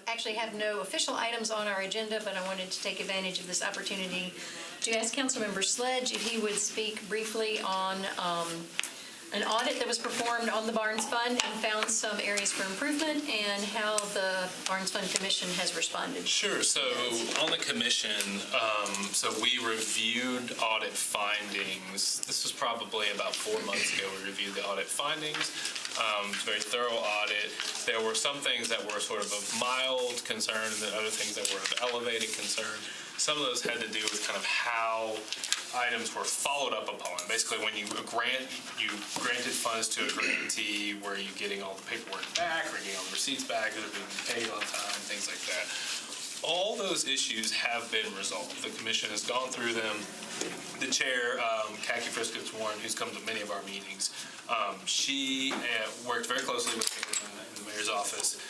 Actually have no official items on our agenda, but I wanted to take advantage of this opportunity to ask Councilmember Sledge if he would speak briefly on an audit that was performed on the Barnes Fund and found some areas for improvement, and how the Barnes Fund Commission has responded. Sure. So on the commission, so we reviewed audit findings. This was probably about 4 months ago. We reviewed the audit findings. Very thorough audit. There were some things that were sort of mild concern, and then other things that were of elevated concern. Some of those had to do with kind of how items were followed up upon. Basically, when you granted funds to a grantee, were you getting all the paperwork back, or getting all the receipts back, that are being paid on time, things like that. All those issues have been resolved. The commission has gone through them. The chair, Khaki Friskus-Warren, who's come to many of our meetings, she worked very closely with me in the mayor's office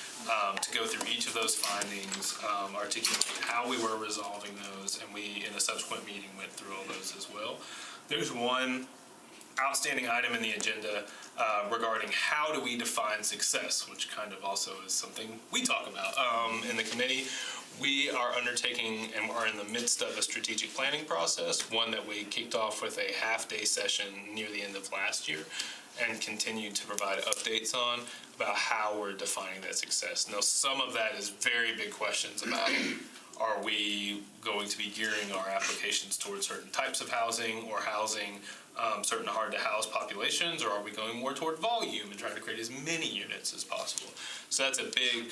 to go through each of those findings, articulate how we were resolving those, and we, in a subsequent meeting, went through all those as well. There's one outstanding item in the agenda regarding how do we define success, which kind of also is something we talk about in the committee. We are undertaking and are in the midst of a strategic planning process, one that we kicked off with a half-day session near the end of last year, and continue to provide updates on about how we're defining that success. Now, some of that is very big questions about, are we going to be gearing our applications towards certain types of housing, or housing certain hard-to-house populations, or are we going more toward volume and trying to create as many units as possible? So that's a big,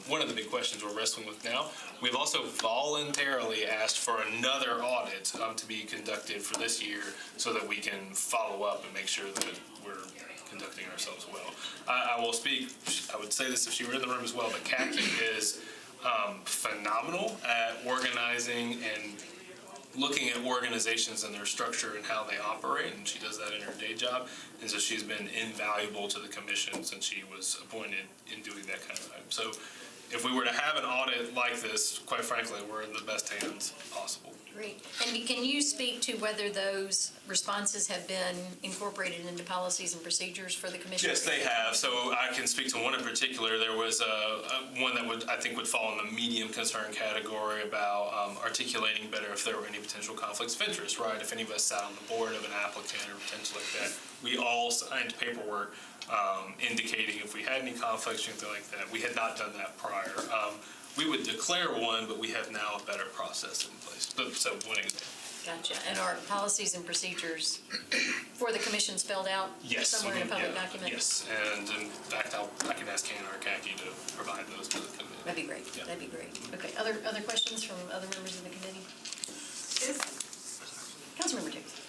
one of the big questions we're wrestling with now. We've also voluntarily asked for another audit to be conducted for this year, so that we can follow up and make sure that we're conducting ourselves well. I will speak, I would say this if she were in the room as well, but Khaki is phenomenal at organizing and looking at organizations and their structure and how they operate, and she does that in her day job. And so she's been invaluable to the commission since she was appointed in doing that kind of thing. So if we were to have an audit like this, quite frankly, we're in the best hands possible. Great. And can you speak to whether those responses have been incorporated into policies and procedures for the commission? Yes, they have. So I can speak to one in particular. There was one that I think would fall in the medium concern category about articulating better if there were any potential conflicts of interest, right? If any of us sat on the board of an applicant or potential like that, we all signed paperwork indicating if we had any conflicts or anything like that. We had not done that prior. We would declare one, but we have now a better process in place. So one example. Gotcha. And are policies and procedures for the commission spelled out somewhere in a public document? Yes, and in fact, I can ask Hannah or Khaki to provide those to the committee. That'd be great. Yeah. That'd be great. Okay. Other questions from other members of the committee? Councilmember Jacobs.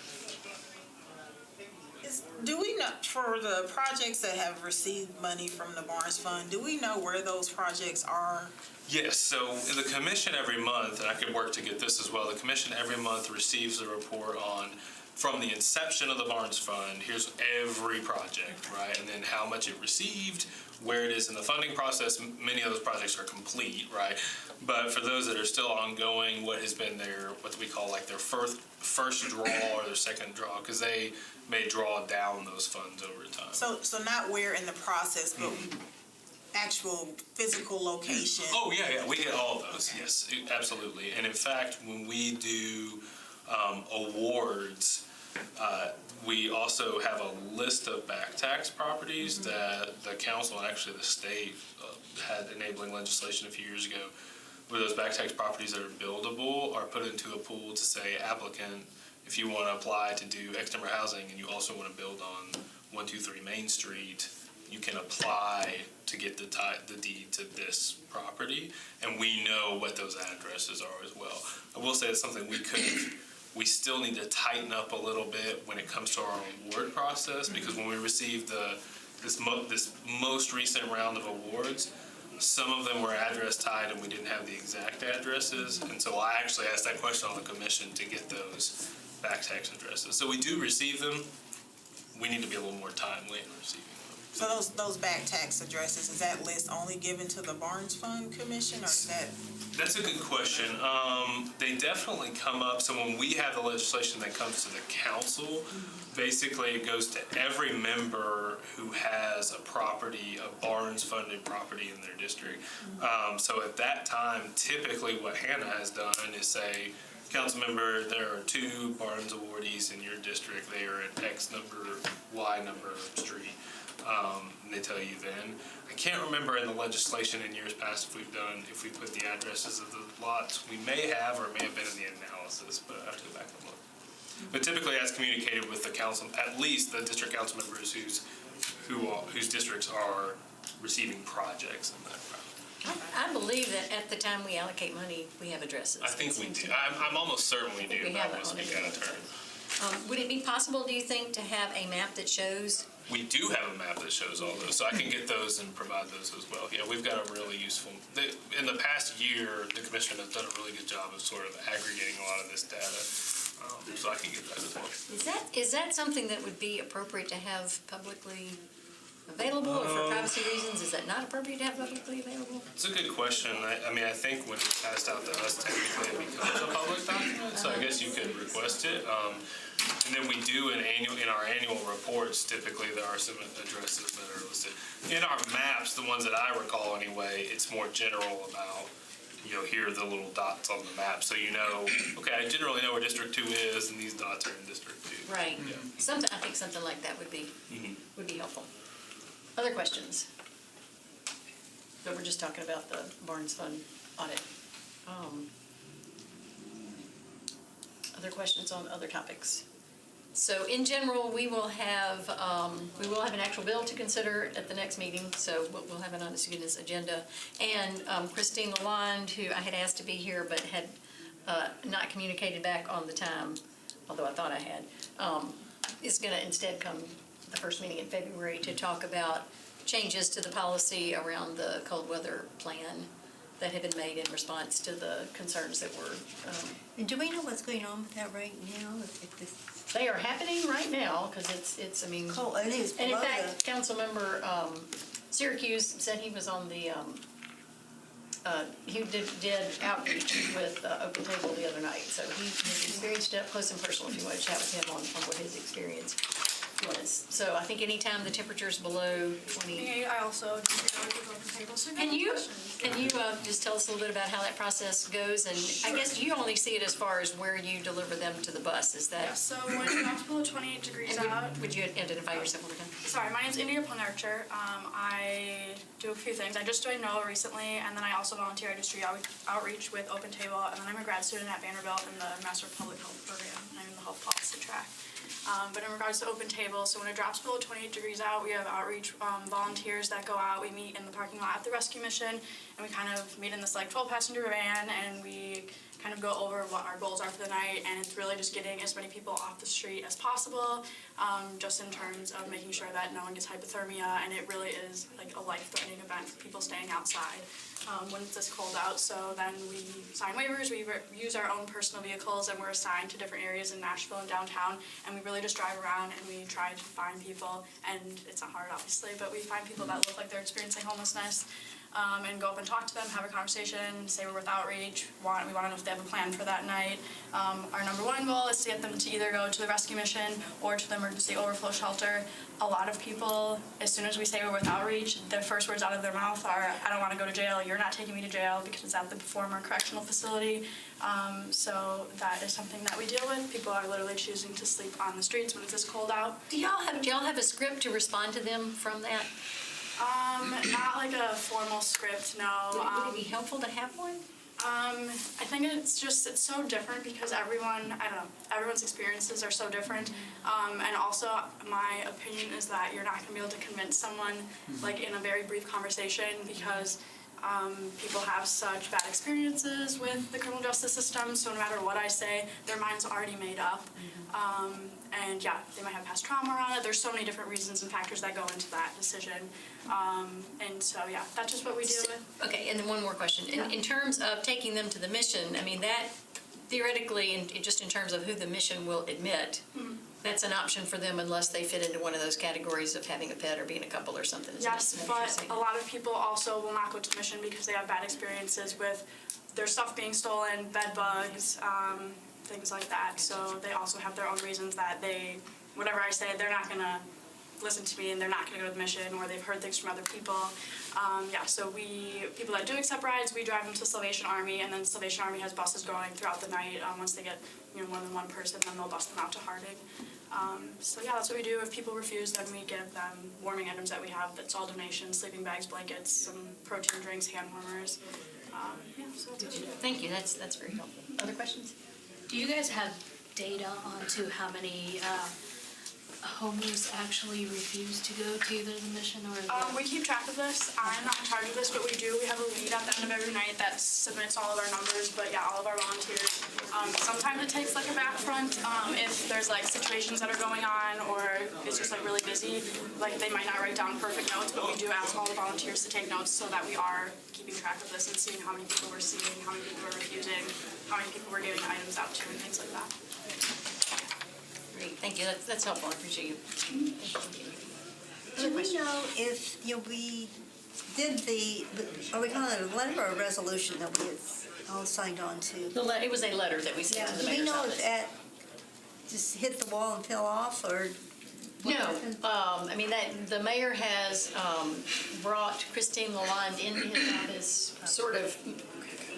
Do we know, for the projects that have received money from the Barnes Fund, do we know where those projects are? Yes, so the commission every month, and I could work to get this as well, the commission every month receives a report on, from the inception of the Barnes Fund, here's every project, right? And then how much it received, where it is in the funding process. Many of those projects are complete, right? But for those that are still ongoing, what has been their, what we call like their first draw or their second draw, because they may draw down those funds over time. So not where in the process, but actual physical location. Oh, yeah, we get all of those, yes, absolutely. And in fact, when we do awards, we also have a list of back tax properties that the council and actually the state had enabling legislation a few years ago, where those back tax properties that are buildable are put into a pool to say, applicant, if you want to apply to do X number of housing and you also want to build on 123 Main Street, you can apply to get the deed to this property, and we know what those addresses are as well. I will say it's something we still need to tighten up a little bit when it comes to our award process, because when we received this most recent round of awards, some of them were address tied and we didn't have the exact addresses, and so I actually asked that question on the commission to get those back tax addresses. So we do receive them. We need to be a little more timely in receiving them. So those back tax addresses, is that list only given to the Barnes Fund Commission, or is that? That's a good question. They definitely come up, so when we have the legislation that comes to the council, basically it goes to every member who has a property, a Barnes-funded property in their district. So at that time, typically what Hannah has done is say, council member, there are 2 Barnes awardees in your district. They are at X number, Y number street. And they tell you then. I can't remember in the legislation in years past if we put the addresses of the lots. We may have, or it may have been in the analysis, but I have to go back and look. But typically that's communicated with the council, at least the district council members whose districts are receiving projects in that route. I believe that at the time we allocate money, we have addresses. I think we do. I'm almost certain we do. We have that I on speak it. out of turn. Would it be possible, do you think, to have a map that shows? We do have a map that shows all those, so I can get those and provide those as well. Yeah, we've got a really useful, in the past year, the commission has done a really good job of sort of aggregating a lot of this data, so I can get that as well. Is that something that would be appropriate to have publicly available, or for privacy reasons, is that not appropriate to have publicly available? It's a good question. I mean, I think when it's passed out to us, technically it becomes a public document, so I guess you could request it. And then we do in our annual reports, typically there are some addresses that are listed. In our maps, the ones that I recall anyway, it's more general about, here are the little dots on the map, so okay, I generally know where District 2 is, and these dots are in District 2. Right. Yeah. I think something like that would be helpful. Other questions? So we're just talking about the Barnes Fund audit. Other questions on other topics? So in general, we will have an actual bill to consider at the next meeting, so we'll have it on the students' agenda. And Christine Lalonde, who I had asked to be here but had not communicated back on the time, although I thought I had, is going to instead come the first meeting in February to talk about changes to the policy around the cold weather plan that have been made in response to the concerns that were. And do we know what's going on with that right now? They are happening right now because it's. I mean. Cold, and it's And in below fact, Councilmember Syracuse said he was on the. He did outreach with Open Table the other night, so he experienced it up close and personal. If you want to chat with him on what his experience was. So I think anytime the temperature's below 20. I also do Open Table. So Can you just tell us a little bit about how that process goes? And I guess you only see it as far as where you deliver them to the bus. Is that? Yeah, so when it drops below 28 degrees And out. would you identify yourself one more time? Sorry, my name's India Punarcher. I do a few things. I just joined NOAA recently, and then I also volunteer at Industry Outreach with Open Table, and then I'm a grad student at Vanderbilt in the Master of Public Health program, and I'm in the health policy track. But in regards to Open Table, so when it drops below 28 degrees out, we have outreach volunteers that go out. We meet in the parking lot at the rescue mission, and we kind of meet in this 12-passenger van, and we kind of go over what our goals are for the night, and it's really just getting as many people off the street as possible, just in terms of making sure that no one gets hypothermia, and it really is a life-threatening event for people staying outside when it's this cold out. So then we sign waivers, we use our own personal vehicles, and we're assigned to different areas in Nashville and downtown, and we really just drive around and we try to find people, and it's not hard obviously, but we find people that look like they're experiencing homelessness, and go up and talk to them, have a conversation, say we're with outreach, we want to know if they have a plan for that night. Our number one goal is to get them to either go to the rescue mission or to the emergency overflow shelter. A lot of people, as soon as we say we're with outreach, the first words out of their mouth are, I don't want to go to jail, you're not taking me to jail, because it's at the former correctional facility. So that is something that we deal with. People are literally choosing to sleep on the streets when it's this cold out. Do y'all have a script to respond to them from that? Not like a formal script, no. Would it be helpful to have one? I think it's so different because everyone's experiences are so different. And also my opinion is that you're not going to be able to convince someone in a very brief conversation because people have such bad experiences with the criminal justice system, so no matter what I say, their mind's already made up. And yeah, they might have past trauma around it. There's so many different reasons and factors that go into that decision. And so yeah, that's just what we deal with. Okay, and then one more question. In terms of taking them to the mission, I mean, that theoretically, and just in terms of who the mission will admit, that's an option for them unless they fit into one of those categories of having a pet or being a couple or something. Is Yes, that what you're but saying? a lot of people also will not go to the mission because they have bad experiences with their stuff being stolen, bed bugs, things like that. So they also have their own reasons that whatever I say, they're not gonna listen to me and they're not gonna go to the mission, or they've heard things from other people. So people that do accept rides, we drive them to Salvation Army, and then Salvation Army has buses going throughout the night. Once they get more than one person, then they'll bus them out to Harding. That's what we do. If people refuse, then we give them warming items that we have. That's all donations: sleeping bags, blankets, some protein drinks, hand warmers. So that's what we do. Thank you, that's very helpful. Other questions? Do you guys have data onto how many homeless actually refuse to go to either the mission or We keep track of this. I'm not in charge of this, but we do. We have a lead at the end of every night that submits all of our numbers, but yeah, all of our volunteers. Sometimes it takes like a back front if there's like situations that are going on or it's just like really busy. Like they might not write down perfect notes, but we do ask all the volunteers to take notes so that we are keeping track of this and seeing how many people we're seeing, how many people we're refusing, how many people we're giving items out to, and things like that. Great, thank you, that's helpful, I appreciate you. Do we know if, we did are we calling it a letter or a resolution that we all signed on to? It was a letter that we sent to the Do we mayor's know office. if that just hit the wall and fell off, or? No, the mayor has brought Christine Lalonde into his office, sort of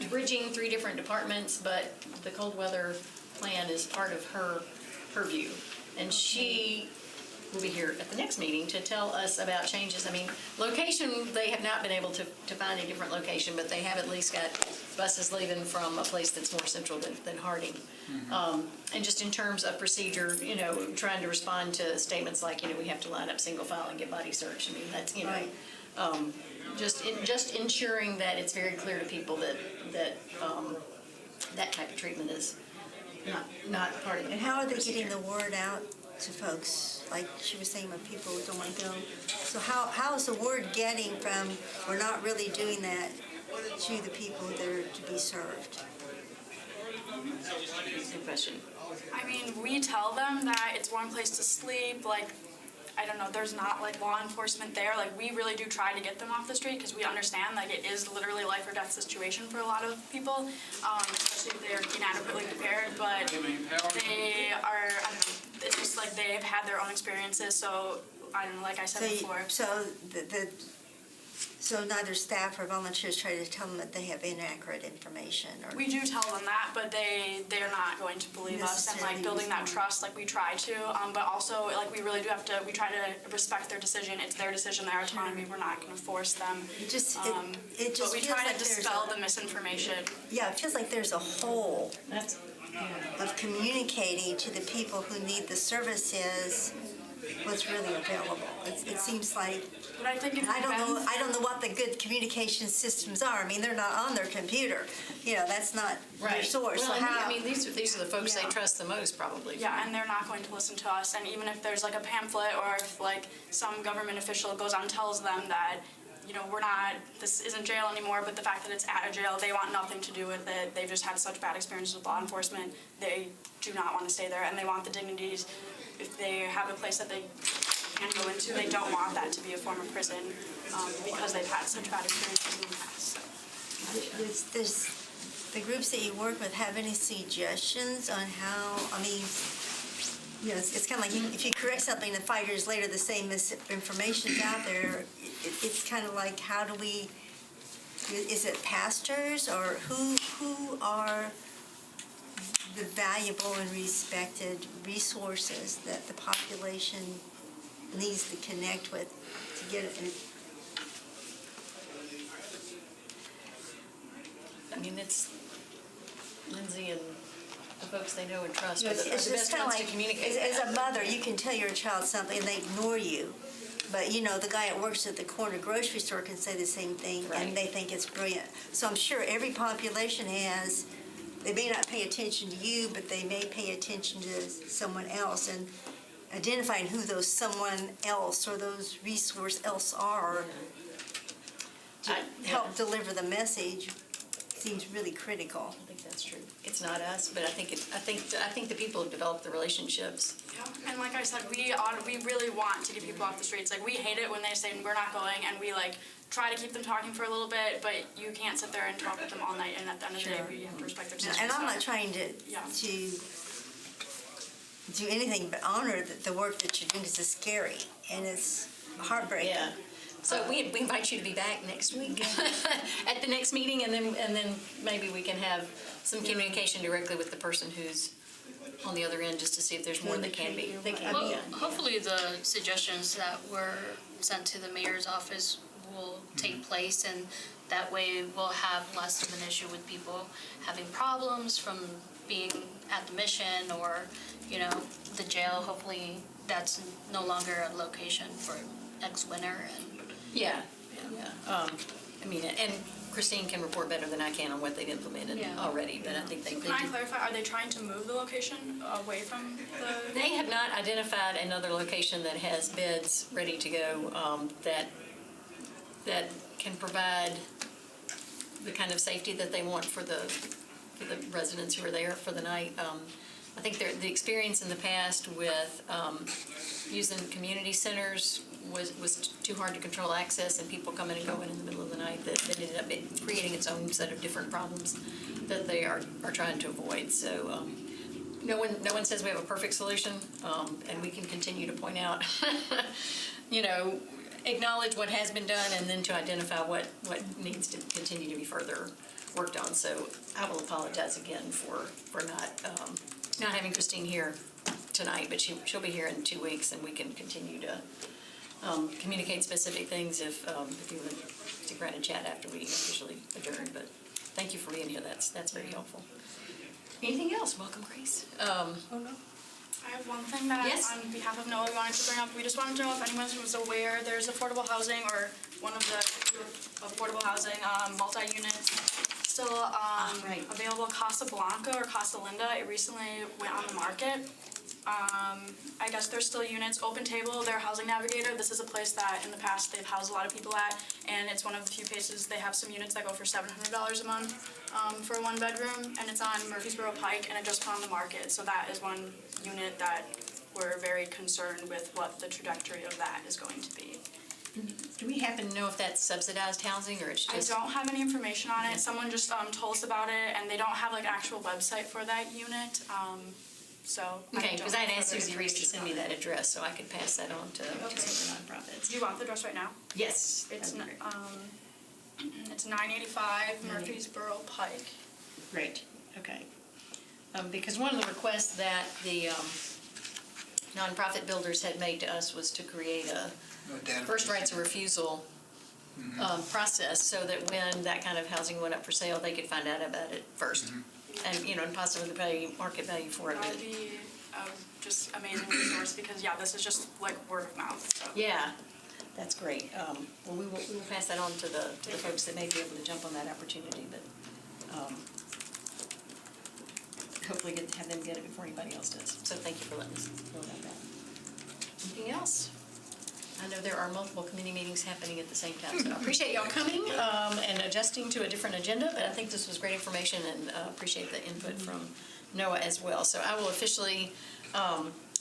bridging 3 different departments, but the cold weather plan is part of her purview. And she will be here at the next meeting to tell us about changes. Location, they have not been able to find a different location, but they have at least got buses leaving from a place that's more central than Harding. And just in terms of procedure, trying to respond to statements like, we have to line up single file and get body search. That's, Right. just ensuring that it's very clear to people that that type of treatment is not part of the And how are they procedure. getting the word out to folks? Like she was saying, when people don't want to go. So how is the word getting from, we're not really doing that, to the people that are to be served? Good question. We tell them that it's one place to sleep, there's not law enforcement there. We really do try to get them off the street because we understand it is literally life or death situation for a lot of people, especially if they're inadequately prepared. But they are, it's just they've had their own experiences. So like I said before. So neither staff or volunteers try to tell them that they have inaccurate information, or? We do tell them that, but they're not going to believe us, and building that trust, we try to, but also we really do have to. We try to respect their decision. It's their decision, their autonomy. We're not going to force them. It just but we feels try like to dispel the misinformation. Yeah, it feels like there's a hole That's of communicating to the people who need the services what's really available. It seems like, But I think I don't know what the good communication systems are. They're not on their computer. That's not their source. Well, So how? these are the folks they Yeah. trust the most, probably. Yeah, and they're not going to listen to us. And even if there's a pamphlet, or if some government official goes on and tells them that, this isn't jail anymore, but the fact that it's at a jail, they want nothing to do with it. They've just had such bad experiences with law enforcement. They do not want to stay there, and they want the dignities. If they have a place that they can go into, they don't want that to be a form of prison because they've had such bad experiences in the past. So. Does the groups that you work with have any suggestions on how, it's kind of like if you correct something and 5 years later the same misinformation's out there, it's kind of like, how do we, is it pastors or who are the valuable and respected resources that the population needs to connect with to get it? It's Lindsay and the folks they know and trust are It's the just best kind of ones to like, communicate. as a mother, you can tell your child something and they ignore you. But, the guy that works at the corner grocery store can say the same thing, Right. and they think it's brilliant. So I'm sure every population they may not pay attention to you, but they may pay attention to someone else. And identifying who those someone else or those resource else are to help deliver the message seems really critical. I think that's true. It's not us, but I think the people have developed the relationships. Yeah, and like I said, we really want to get people off the streets. Like, we hate it when they say we're not going, and we like try to keep them talking for a little bit, but you can't sit there and talk with them all night, and at the end of the day, Sure. we have to respect their And decisions. I'm not trying to do anything but honor the work that you're doing, because it's scary and it's heartbreaking. Yeah. So we invite you to be back next week at the next meeting, and then maybe we can have some communication directly with the person who's on the other end, just to see if there's more that can be Well, done. hopefully the suggestions that were sent to the mayor's office will take place, and that way we'll have less of an issue with people having problems from being at the mission or, the jail. Hopefully that's no longer a location for next winter. Yeah. And Christine can report better than I can on what they've implemented Yeah. already, but I think they Can I clarify, are they trying to move the location away from the? They have not identified another location that has beds ready to go, that can provide the kind of safety that they want for the residents who are there for the night. I think the experience in the past with using community centers was too hard to control access, and people coming and going in the middle of the night, that ended up creating its own set of different problems that they are trying to avoid. So no one says we have a perfect solution, and we can continue to point out, acknowledge what has been done, and then to identify what needs to continue to be further worked on. So I will apologize again for not having Christine here tonight, but she'll be here in 2 weeks, and we can continue to communicate specific things if you would stick around and chat after we officially adjourn. But thank you for being here. That's very helpful. Anything else? Welcome, Grace. I have one thing that, Yes. on behalf of Noah, we wanted to bring up. We just wanted to know if anyone was aware there's affordable housing, or one of the affordable housing multi-units still right. available. Casablanca or Casa Linda, it recently went on the market. I guess there's still units. Open Table, their housing navigator, this is a place that in the past they've housed a lot of people at, and it's one of the few places they have some units that go for $700 a month for a 1-bedroom, and it's on Murfreesboro Pike, and it just went on the market. So that is one unit that we're very concerned with what the trajectory of that is going to be. Do we happen to know if that's subsidized housing, or it's I just? don't have any information on it. Someone just told us about it, and they don't have like actual website for that unit. So Okay, because I had asked further Susie Reese to send me information that address, so I could pass that on to Okay. some of the on it. nonprofits. Do you want the address right now? Yes. It's that'd be great. it's 985 Murfreesboro Pike. Great, okay. Because one of the requests that the nonprofit builders had made to us was to create a first rights of refusal process, so that when that kind of housing went up for sale, they could find out about it first. And, and possibly pay market value for it. That would be just amazing resource, because this is just like word of mouth. So. Yeah, that's great. Well, we will pass that on to the folks that may be able to jump on that opportunity, but hopefully have them get it before anybody else does. So thank you for letting us know about that. Anything else? I know there are multiple committee meetings happening at the same time, so I appreciate y'all coming and adjusting to a different agenda, but I think this was great information, and appreciate the input from Noah as well. So I will officially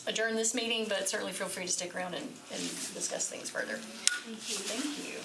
adjourn this meeting, but certainly feel free to stick around and discuss things further. Thank you.